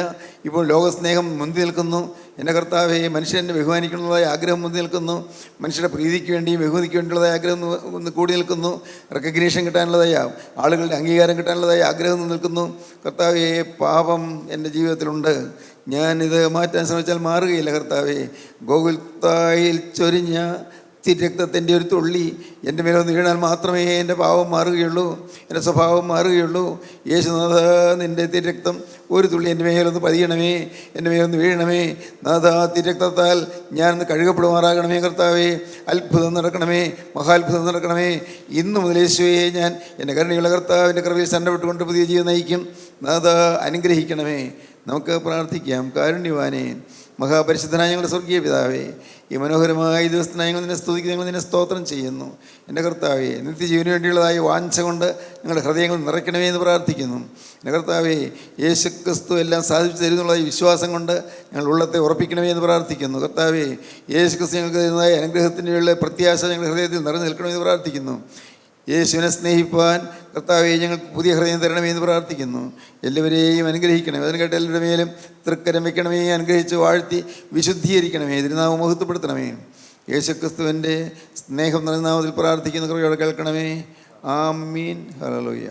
ഇപ്പോൾ ലോകസ്നേഹം മുൻപ് നിൽക്കുന്നു. എൻ്റെ കർത്താവേ, മനുഷ്യനെ ബഹുമാനിക്കണമെന്നുള്ളതായ ആഗ്രഹം മുൻപ് നിൽക്കുന്നു. മനുഷ്യരുടെ പ്രീതിക്ക് വേണ്ടിയും ബഹുമതിക്ക് വേണ്ടിയുള്ളതായ ആഗ്രഹം ഒന്ന് കൂടി നിൽക്കുന്നു. റെക്കഗ്നീഷൻ കിട്ടാനുള്ളതായ, ആളുകളുടെ അംഗീകാരം കിട്ടാനുള്ളതായ ആഗ്രഹം നിൽക്കുന്നു. കർത്താവേ, പാപം എൻ്റെ ജീവിതത്തിലുണ്ട്. ഞാനിത് മാറ്റാൻ ശ്രമിച്ചാൽ മാറുകയില്ല. കർത്താവേ, ഗോകുൽത്തായിൽ ചൊരിഞ്ഞ തിരക്തത്തിൻ്റെ ഒരു തുള്ളി എൻ്റെ മേലൊന്ന് വീണാൽ മാത്രമേ എൻ്റെ പാവം മാറുകയുള്ളൂ, എൻ്റെ സ്വഭാവം മാറുകയുള്ളൂ. യേശുനാഥ, നിൻ്റെ തിരക്തം ഒരു തുള്ളി എൻ്റെ മേലൊന്ന് പതിയണമേ, എൻ്റെ മേലൊന്ന് വീഴണമേ. നാഥ, തിരക്തത്താൽ ഞാനൊന്ന് കഴുകപ്പെടുമാറാകണമേ. കർത്താവേ, അത്ഭുതം നടക്കണമേ, മഹാത്ഭുതം നടക്കണമേ. ഇന്നു മുതൽ യേശുവേ, ഞാൻ എൻ്റെ കരുണയുള്ള കർത്താവിൻ്റെ കൃപയിൽ സന്നപ്പെട്ടുകൊണ്ട് പുതിയ ജീവൻ നയിക്കും. നാഥ, അനുഗ്രഹിക്കണമേ. നമുക്ക് പ്രാർത്ഥിക്കാം. കാരുണ്യവാനേ, മഹാപരിശുദ്ധനായ ഞങ്ങളുടെ സ്വർഗീയ പിതാവേ, ഈ മനോഹരമായ ദിവസത്തിനായി ഞങ്ങൾ നിന്നെ സ്തുതിക്കുന്നു, ഞങ്ങൾ നിന്നെ സ്തോത്രം ചെയ്യുന്നു. എൻ്റെ കർത്താവേ, നിത്യജീവന് വേണ്ടിയുള്ളതായ വാഞ്ച കൊണ്ട് ഞങ്ങളുടെ ഹൃദയങ്ങൾ നിറയ്ക്കണമേ എന്ന് പ്രാർത്ഥിക്കുന്നു. എൻ്റെ കർത്താവേ, യേശു ക്രിസ്തു എല്ലാം സാധിച്ചു തരുന്നുള്ള ഈ വിശ്വാസം കൊണ്ട് ഞങ്ങൾ ഉള്ളത്തെ ഉറപ്പിക്കണമേ എന്ന് പ്രാർത്ഥിക്കുന്നു. കർത്താവേ, യേശു ക്രിസ്തു ഞങ്ങൾക്ക് തരുന്നതായ അനുഗ്രഹത്തിനുള്ള പ്രത്യാശ ഞങ്ങളുടെ ഹൃദയത്തിൽ നിറഞ്ഞു നിൽക്കണമെന്ന് പ്രാർത്ഥിക്കുന്നു. യേശുവിനെ സ്നേഹിപ്പാൻ കർത്താവേ, ഞങ്ങൾക്ക് പുതിയ ഹൃദയം തരണമേ എന്ന് പ്രാർത്ഥിക്കുന്നു. എല്ലാവരെയും അനുഗ്രഹിക്കണമേ. അതിന് കേട്ട എല്ലാവരുടെ മേലും തൃക്കരം വയ്ക്കണമേ. അനുഗ്രഹിച്ച് വാഴ്ത്തി വിശുദ്ധീകരിക്കണമേ. തിരുനാമം മഹത്വപ്പെടുത്തണമേ. യേശുക്രിസ്തുവിൻ്റെ സ്നേഹം നിറഞ്ഞ നാമത്തിൽ പ്രാർത്ഥിക്കുന്ന കൃപയോടെ കേൾക്കണമേ. ആമീൻ. ഹല്ലേലൂയ.